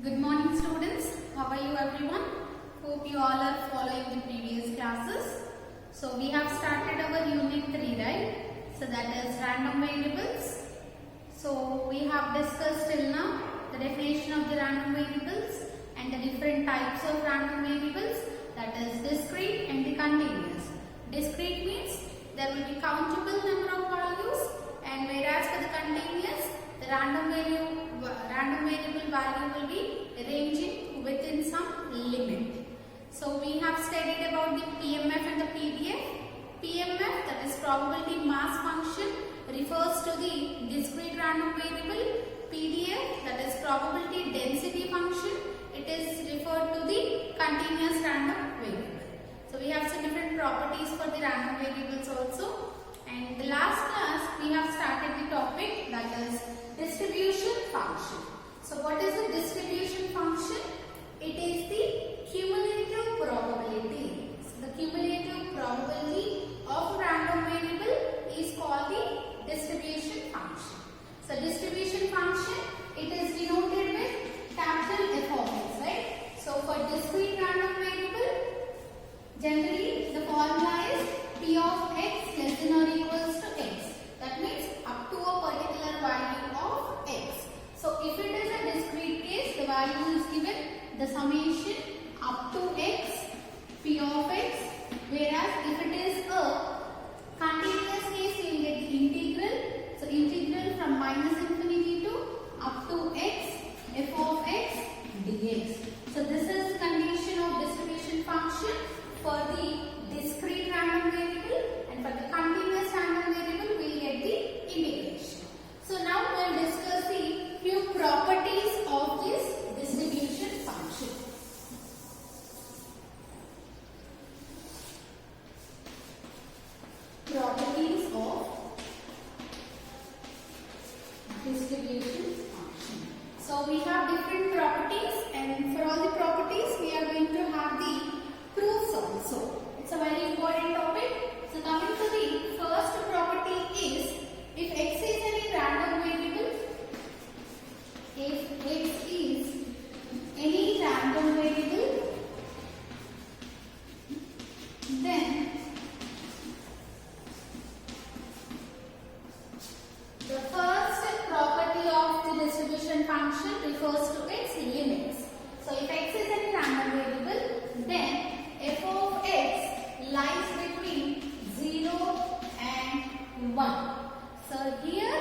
Good morning students. How are you everyone? Hope you all are following the previous classes. So we have started our unit 3, right? So that is random variables. So we have discussed till now the definition of the random variables and the different types of random variables, that is discrete and the continuous. Discrete means there will be countable number of values, and whereas for the continuous, the random variable value will be ranging within some limit. So we have studied about the PMF and the PDF. PMF, that is probability mass function, refers to the discrete random variable. PDF, that is probability density function, it is referred to the continuous random variable. So we have some different properties for the random variables also. And the last class we have started the topic, that is distribution function. So what is the distribution function? It is the cumulative probability. So the cumulative probability of a random variable is called the distribution function. So distribution function, it is denoted with capital F of x, right? So for discrete random variable, generally the formula is P of x less than or equals to x. That means up to a particular value of x. So if it is a discrete case, the value is given the summation up to x, P of x. Whereas if it is a continuous case, you will get the integral. So integral from minus infinity to up to x, F of x dx. So this is condition of distribution function for the discrete random variable, and for the continuous random variable we will get the integration. So now we will discuss the few properties of this distribution function. Properties of distribution function. So we have different properties, and for all the properties we are going to have the proofs also. It's a very important topic. So coming to the first property is, if x is any random variable, if x is any random variable, then the first property of the distribution function refers to its limits. So if x is any random variable, then f of x lies between 0 and 1. So here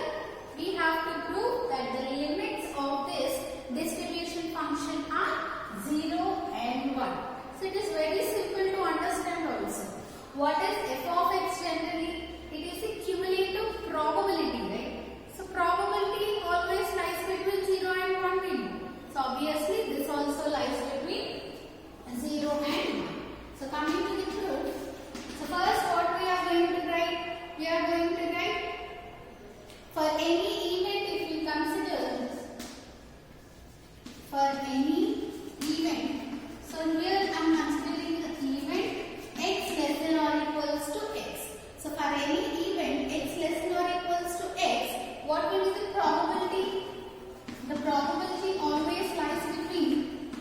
we have to prove that the limits of this distribution function are 0 and 1. So it is very simple to understand also. What is f of x generally? It is a cumulative probability, right? So probability always lies between 0 and 1 value. So obviously this also lies between 0 and 1. So coming to the proof. So first what we are going to write? We are going to write, for any event, if we consider for any event. So here I am considering the event x less than or equals to x. So for any event x less than or equals to x, what will be the probability? The probability always lies between,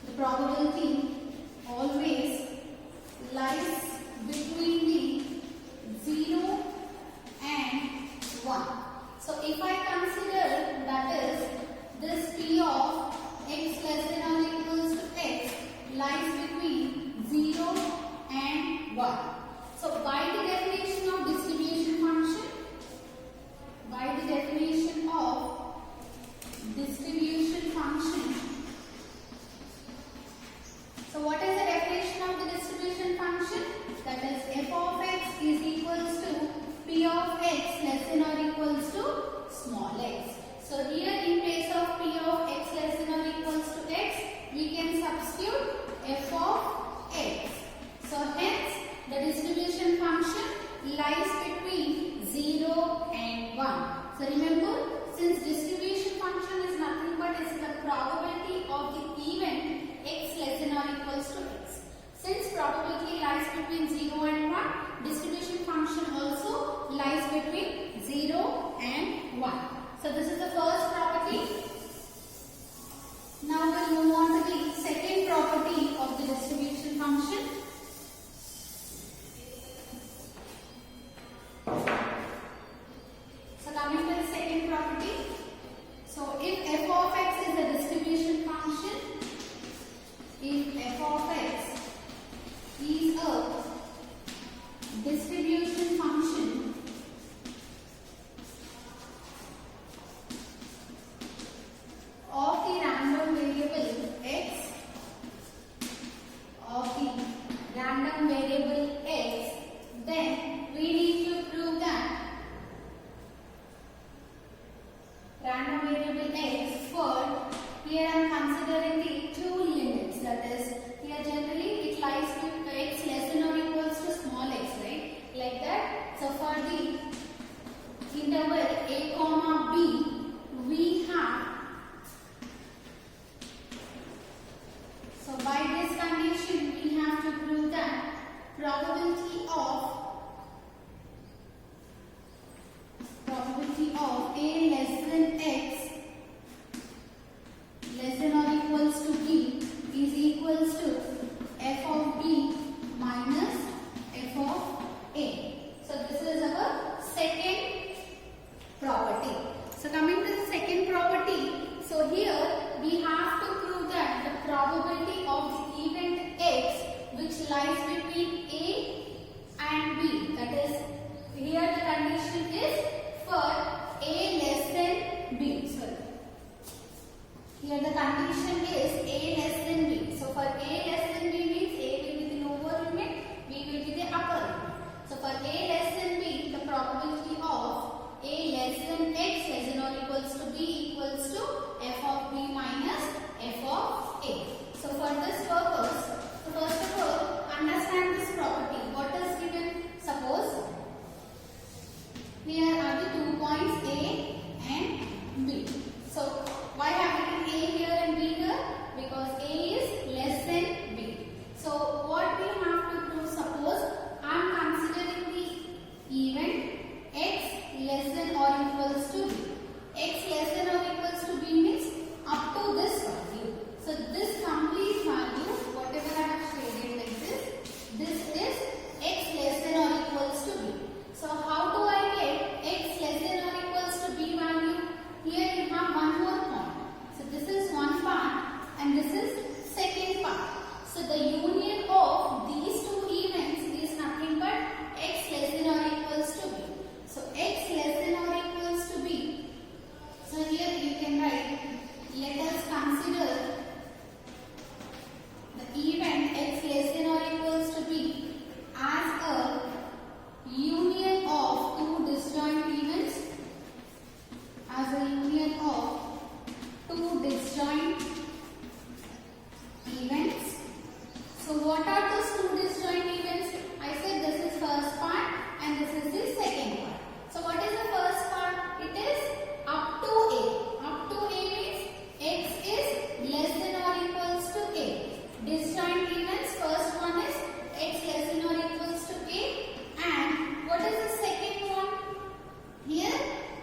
the probability always lies between the 0 and 1. So if I consider, that is, this P of x less than or equals to x lies between 0 and 1. So by the definition of distribution function, by the definition of Here the condition is A less than B. So for A less than B means A will be the lower limit, B will be the upper limit. So for A less than B, the probability of A less than X less than or equals to B equals to f of B minus f of A. So for this purpose, first of all, understand this property. What is given? Suppose here are the 2 points A and B. So why have written A here and B here? Because A is less than B. So what we have to do, suppose I am considering the event X less than or equals to B. X less than or equals to B means up to this value. So this complete value, whatever I have shaded like this is X less than or equals to B. So how do I get X less than or equals to B value? Here you have one more point. So this is one part and this is second part. So the union of these two events is nothing but X less than or equals to B. So X less than or equals to B. So here you can write, let us consider the event X less than or equals to B as a union of two disjoint events, as a union of two disjoint events. So what are those two disjoint events? I said this is first part and this is the second part. So what is the first part? It is up to A. Up to A means X is less than or equals to A. Disjoint events, first one is X less than or equals to A, and what is the second one? Here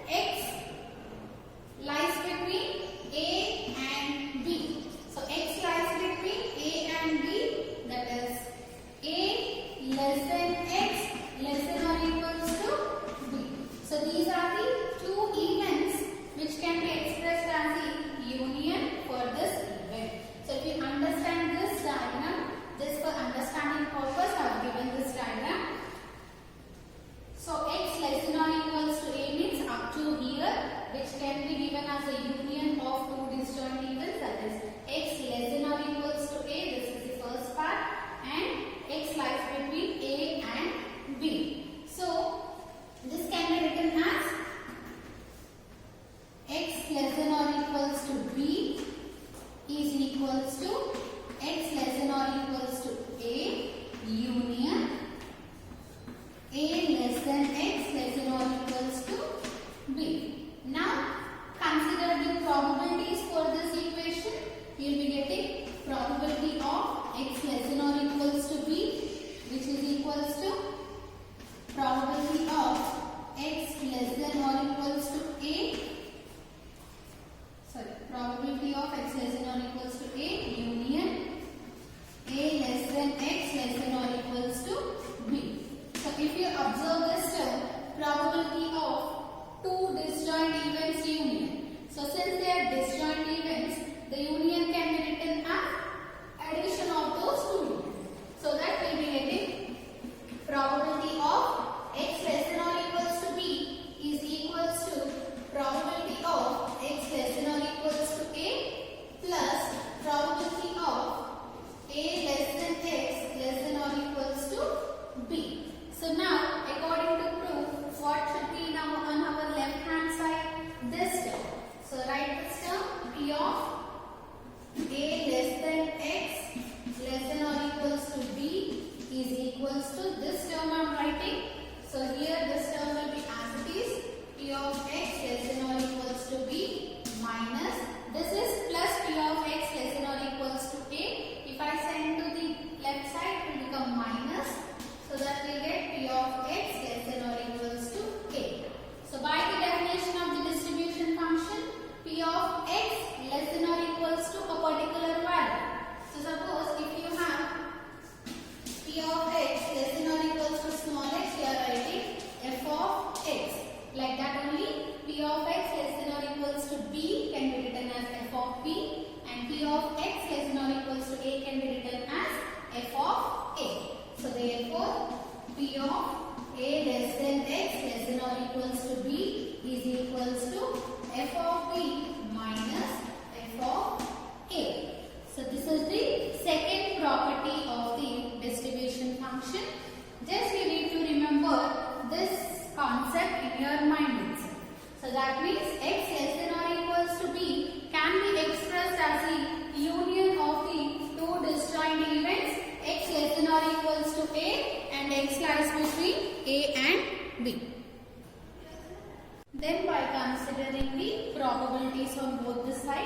X lies between A and B. So X lies between A and B, that is A less than X less than or equals to B. So these are the two events which can be expressed as the union for this event. So if you understand this diagram, just for understanding purpose I have given this diagram. So X less than or equals to A means up to here, which can be given as a union of two disjoint events, that is X less than or equals to A, this is the first part, and X lies between A and B. So this can be written as X less than or equals to B is equals to X less than or equals to A union A less than X less than or equals to B. Now consider the probabilities for this equation. You will be getting probability of X less than or equals to B, which is equals to probability of X less than or equals to A. Probability of X less than or equals to A union A less than X less than or equals to B. So if you observe this term, probability of two disjoint events union. So since they are disjoint events, the union can be written as addition of those two units. So that we will be getting probability of X less than or equals to B is equals to probability of X less than or equals to A plus probability of A less than X less than or equals to B. So now according to proof, what should be now on our left hand side? This term. So write this term, P of A less than X less than or equals to B is equals to this term I am writing. So here this term will be as it is, P of X less than or equals to B minus, this is plus P of X less than or equals to A. If I send to the left side, it will become minus. So that we get P of X less than or equals to A. So by the definition of the distribution function, P of X less than or equals to a particular value. So suppose if you have P of X less than or equals to small x, you are writing F of X. Like that only, P of X less than or equals to B can be written as F of B, and P of X less than or equals to A can be written as F of A. So therefore, P of A less than X less than or equals to B is equals to F of B minus F of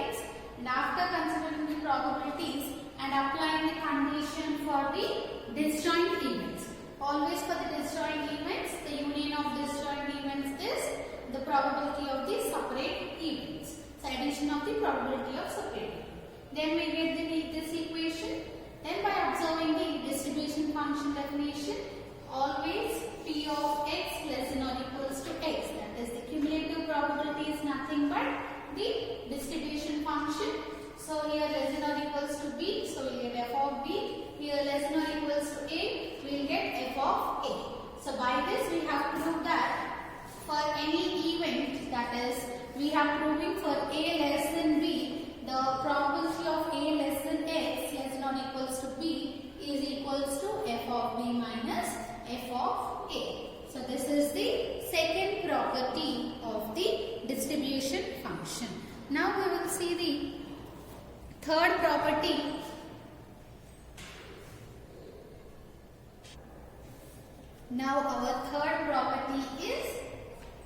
sides, and after considering the probabilities and applying the condition for the disjoint events. Always for the disjoint events, the union of disjoint events is the probability of the separate events. So addition of the probability of separate events. Then we get this equation. Then by observing the distribution function definition, always P of x less than or equals to x. That is the cumulative probability is nothing but the distribution function. So here less than or equals to b, so we will get f of b. Here less than or equals to a, we will get f of a. So by this we have proved that for any event, that is we have proving for a less than b, the probability of a less than x less than or equals to b is equals to f of b minus f of a. So this is the second property of the distribution function. Now we will see the third property. Now our third property is,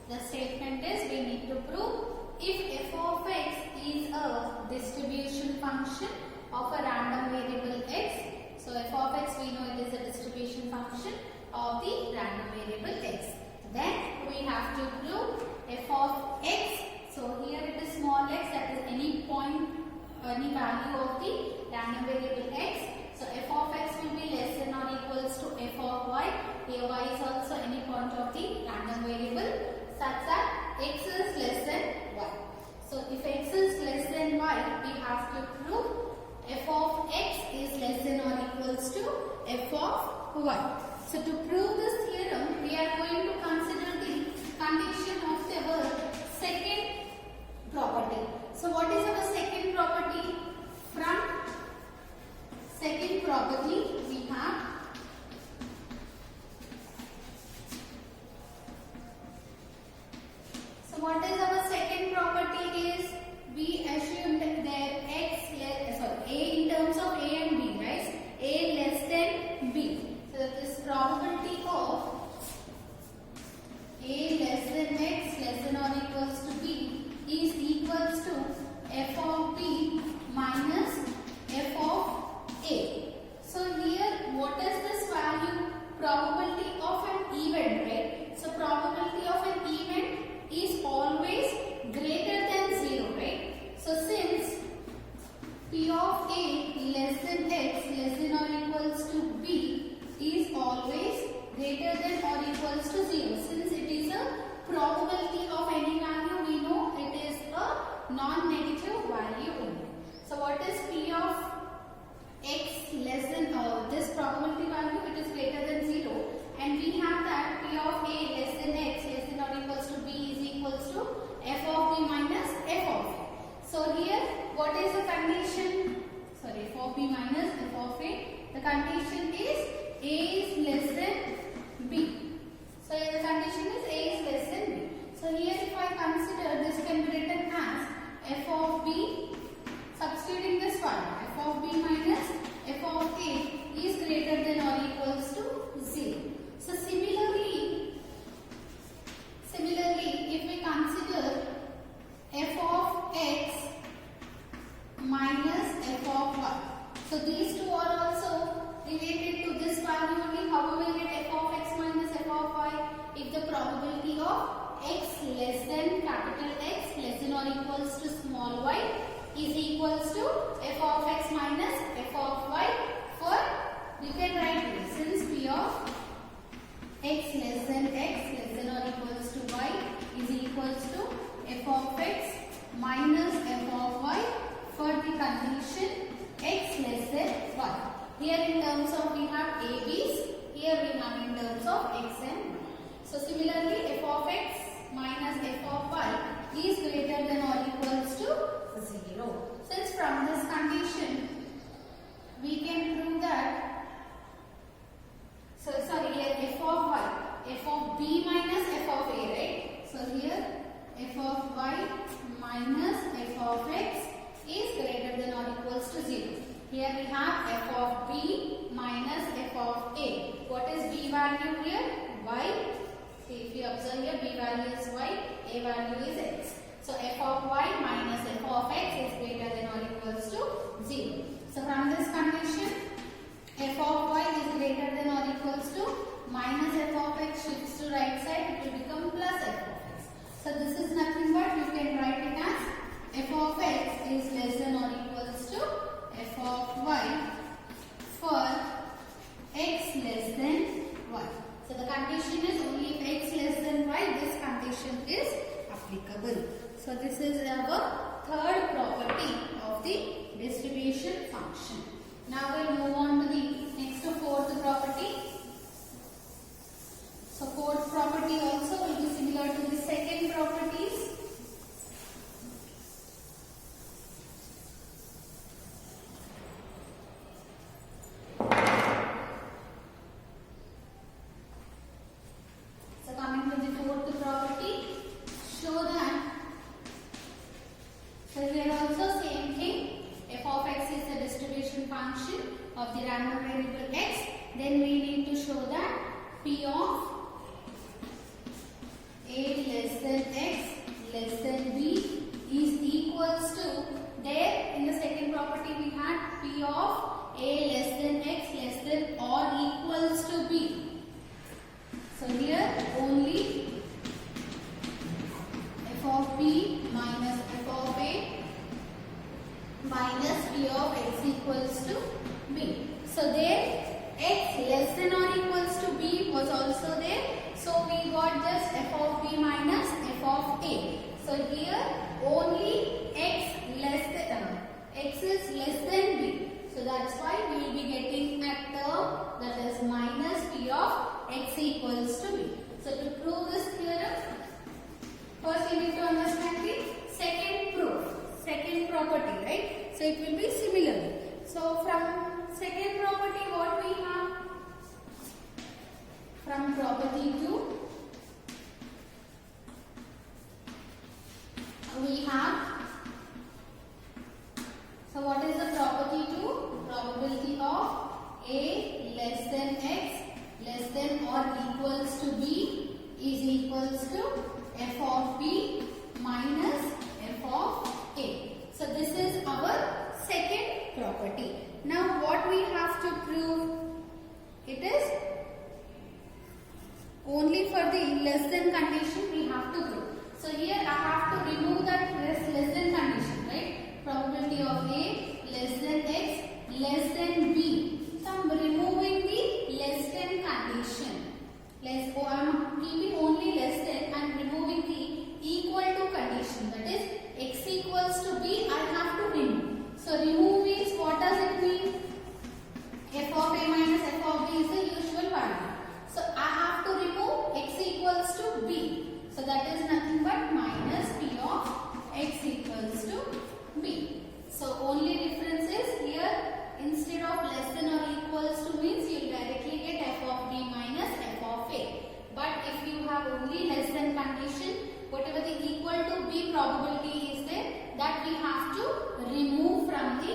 the statement is we need to prove if f of x is a distribution function of a random variable x. So f of x, we know it is a distribution function of the random variable x. Then we have to prove f of x. So here it is small x, that is any point, any value of the random variable x. So f of x will be less than or equals to f of y. Here y is also any point of the random variable such that x is less than y. So if x is less than y, we have to prove f of x is less than or equals to f of y. So to prove this theorem, we are going to consider the condition of our second property. So what is our second property? From second property we have what is our second property is we assumed that x a in terms of a and b, right? A less than b. So this probability of a less than x less than or equals to b is equals to f of b minus f of a. So here what is this value? Probability of an event, right? So probability of an event is always greater than 0, right? So since P of A less than x less than or equals to b is always greater than or equals to 0. Since it is a probability of any value, we know it is a non-negative value only. So what is P of x less than this probability value? It is greater than 0. And we have that P of A less than x less than or equals to b is equals to f of b minus f of a. So here what is the condition? Sorry, f of b minus f of a. The condition is a is less than b. So here the condition is a is less than b. So here if I consider, this can be written as f of b, substituting this one, f of b minus f of a is greater than or equals to 0. So similarly, if we consider f of x minus f of y, so these two are also related to this value only. How we will get f of x minus f of y? If the probability of x less than capital X less than or equals to small y is equals to f of x minus f of y. For you can write this, since P of x less than or equals to y is equals to f of x minus f of y for the condition x less than y. Here in terms of we have a, b's, here we have in terms of x and y. So similarly f of x minus f of y is greater than or equals to 0. Since from this condition we can prove that, so sorry, here f of y, f of b minus f of a, right? So here f of y minus f of x is greater than or equals to 0. Here we have f of b minus f of a. What is b value here? Y. See, if you observe here, b value is y, a value is x. So f of y minus f of x is greater from this condition, f of y is greater than or equals to minus f of x shifts to right side, it will become plus f of x. So this is nothing but you can write it as f of x is less than or equals to f of y for x less than y. So the condition is only if x less than y, this condition is applicable. So this is our third property of the distribution function. Now we'll move on to the next fourth property. So fourth property also will be similar to the second properties. So coming to the fourth property, show that, so here also same thing, f of x is the distribution function of the random variable x, then we need to show that p of a less than x less than b is equals to, there in the second property we had p of a less than x less than or equals to b. So here only f of b minus f of a minus p of x equals to b. So there x less than or equals to b was also there. So we got just f of b minus f of a. So here only x is less than b. So that's why we will be getting a term that is minus p of x equals to b. So to prove this theorem, first you need to understand the second proof, second property, right? So it will be similar. So from second property what we have? From property 2 we have, so what is the property 2? Probability of a less than x less than or equals to b is equals to f of b minus f of a. So this is our second property. Now what we have to prove? It is only for the less than condition we have to prove. So here I have to remove that less than condition, right? Probability of a less than x less than b. So I am removing the less than condition. I am keeping only less than and removing the equal to condition. That is x equals to b I have to remove. So remove means what does it mean? F of a minus f of b is the usual value. So I have to remove x equals to b. So that is nothing but minus p of x equals to b. So only difference is here, instead of less than or equals to means you will directly get f of b minus f of a. But if you have only less than condition, whatever the equal to b probability is there, that we have to remove from the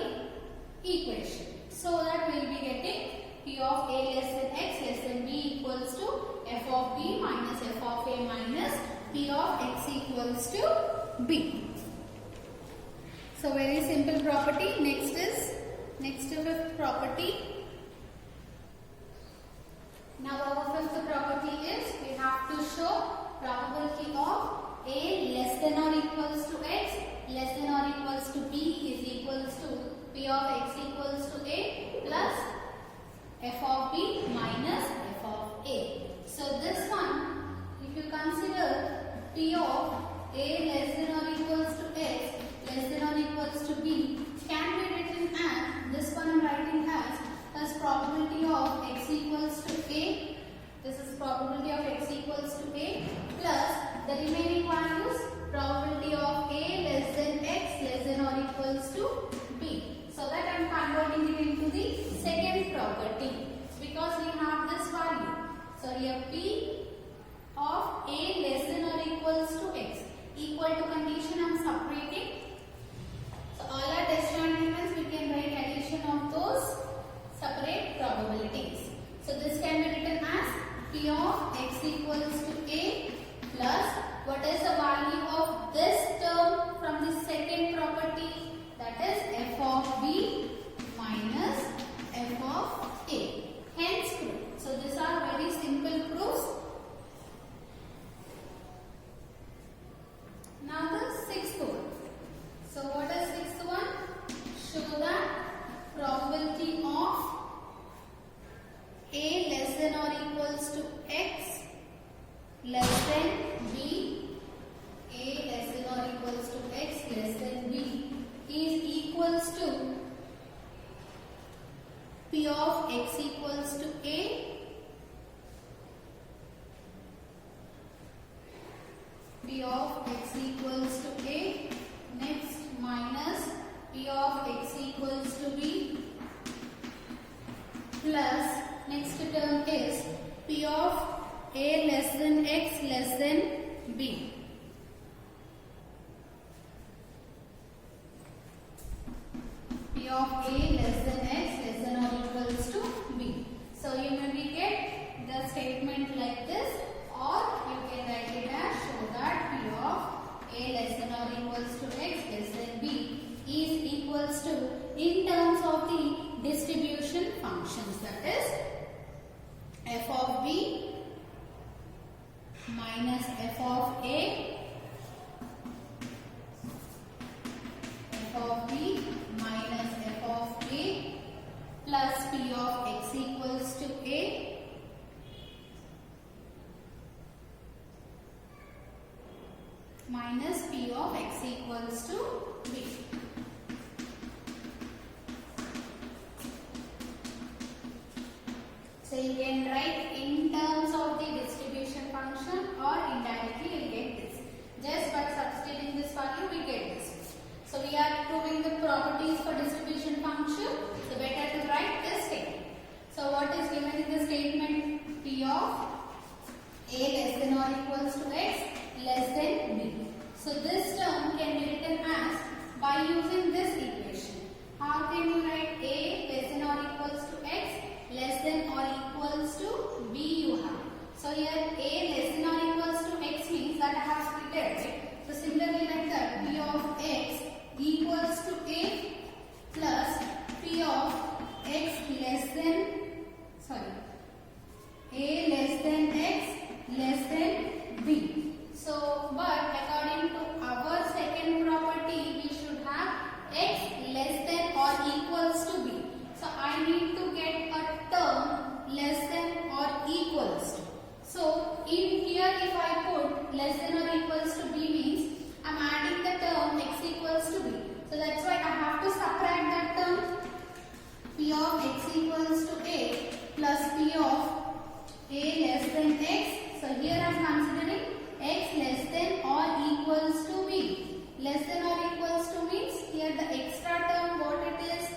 equation. So that we will be getting p of a less than x less than b equals to f of b minus f of a minus p of x equals to b. So very simple property. Next fifth property. Now our fifth property is we have to show probability of a less than or equals to x less than or equals to b is equals to p of x equals to a plus f of b minus f of a. So this one, if you consider p of a less than or equals to x less than or equals to b, can be written as, this one I am writing as probability of x equals to a, this is probability of x equals to a plus the remaining values, probability of a less than x less than or equals to b. So that I am converting it into the second property because we have this value. So here p of a less than or equals to x, equal to condition I am separating. So all our disjoint elements we can write addition of those separate probabilities. So this can be written as p of x equals to a plus what is the value of this term from the second property, that is f of b minus equals to P of x equals to A, P of x equals to A, next minus P of x equals to B, plus next term is P of A less than x less than B. P of A less than x less than or equals to B. So you may get the statement like this, or you can write it as show that P of A less than or equals to x less than B is equals to in terms of the distribution functions, that is f of B minus f of A, f of B minus f of A plus P of x equals to A minus P of x equals to B. So you can write in terms of the distribution function, or indirectly you will get this. Just by substituting this value we get this. So we are proving the properties for distribution function. So better to write this statement. So what is given in the statement? P of A less than or equals to x less than B. So this term can be written as by using this equation. How can you write A less than or equals to x less than or equals to B you have? So here A less than or equals to x means that I have split it, right? So similarly like that, P of x equals to A plus P of x less than, A less than x less than B. So, but according to our second property, we should have x less than or equals to B. So, I need to get a term less than or equals to. So, in here if I put less than or equals to B means I am adding the term x equals to B. So, that's why I have to subtract that term P of x equals to A plus P of A less than x. So, here I am considering x less than or equals to B. Less than or equals to means here the extra term what it is?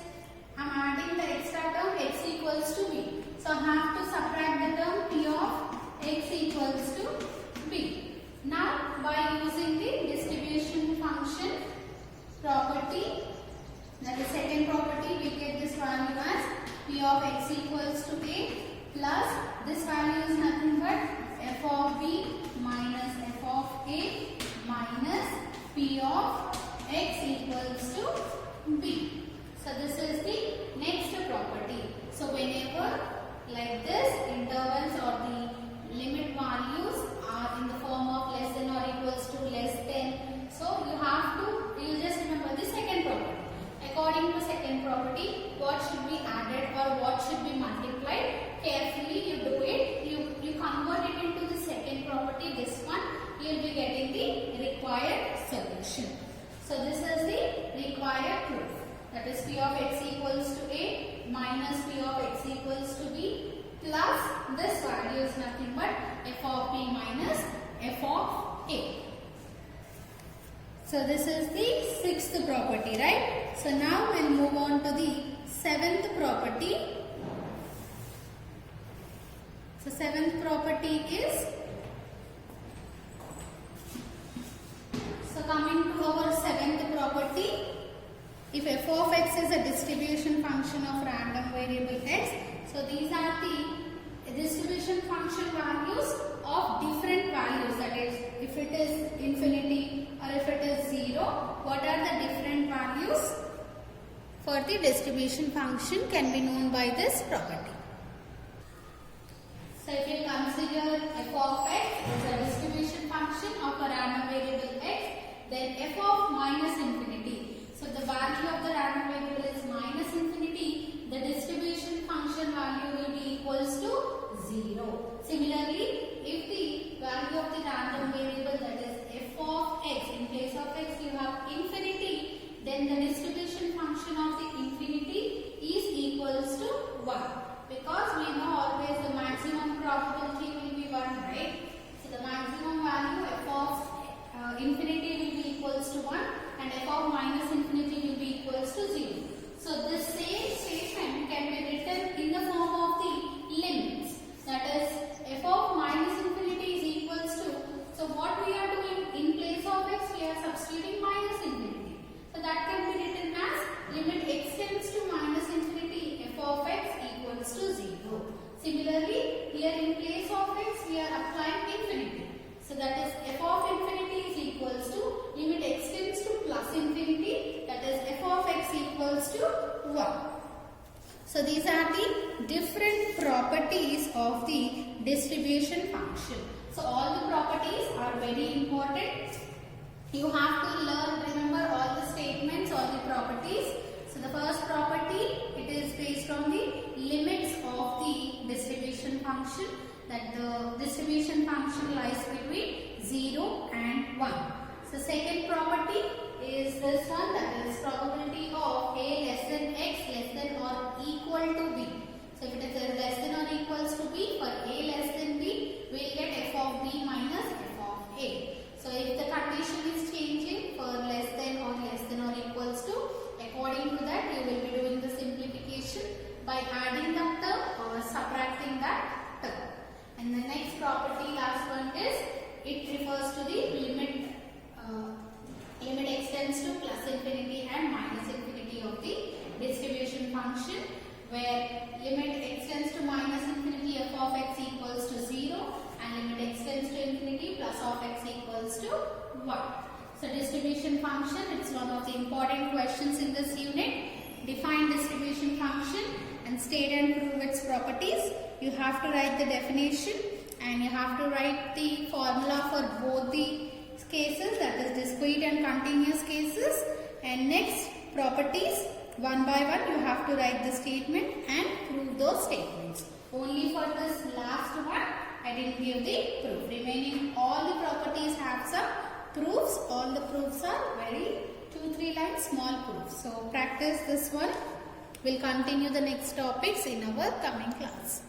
I am adding the extra term x equals to B. So, I have to subtract the term P of x equals to B. Now, by using the distribution function property, that is second property, we get this value as P of x equals to A plus this value is nothing but f of B minus f of A minus P of x equals to B. So this is the next property. So whenever like this intervals or the limit values are in the form of less than or equals to less than, so you just remember the second property. According to second property, what should be added or what should be multiplied? Carefully you do it. You convert it into the second property, this one. You will be getting the required solution. So this is the required proof. That is P of x equals to A minus P of x equals to B plus this value is nothing but f of B minus f of A. So this is the sixth property, right? So now we'll move on to the seventh property. So seventh property is, so coming to our seventh property, if f of x is a distribution function of random variable x, so these are the distribution function values of different values, that is if it is infinity or if it is 0, what are the different values for the distribution function can be known by this property. So if you consider f of x as a distribution function of a random variable x, then f of minus infinity. So the value of the random variable is minus infinity, the distribution function value will be equals to 0. Similarly, if the value of the random variable, that is f of x, in place of x you have infinity, then the distribution function equals to 1. So these are the different properties of the distribution function. So all the properties are very important. You have to learn, remember all the statements, all the properties. So the first property, it is based on the limits of the distribution function, that the distribution function lies between 0 and 1. So second property is this one, that is probability of A less than X less than or equal to B. So if it is less than or equals to B, for A less than B, we will get f of B minus f of A. So if the condition is changing for less than or equals to, according to that you will be doing the simplification by adding that term or subtracting that term. And the next property, last one, is it refers to the limit extends to plus infinity and minus infinity of the distribution function, where limit extends to minus infinity f of x equals to 0 and limit extends to infinity plus of x equals to 1. So distribution function, it's one of the important questions in this unit. Define distribution function and state and prove its properties. You have to write the definition and you have to write the formula for both the cases, that is discrete and continuous cases. And next, properties, one by one you have to write the statement and prove those statements. Only for this last one I didn't give the proof. Remaining all the properties have some proofs. All the proofs are very 2-3 lines small proofs. So practice this one. We'll continue the next topics in our coming class.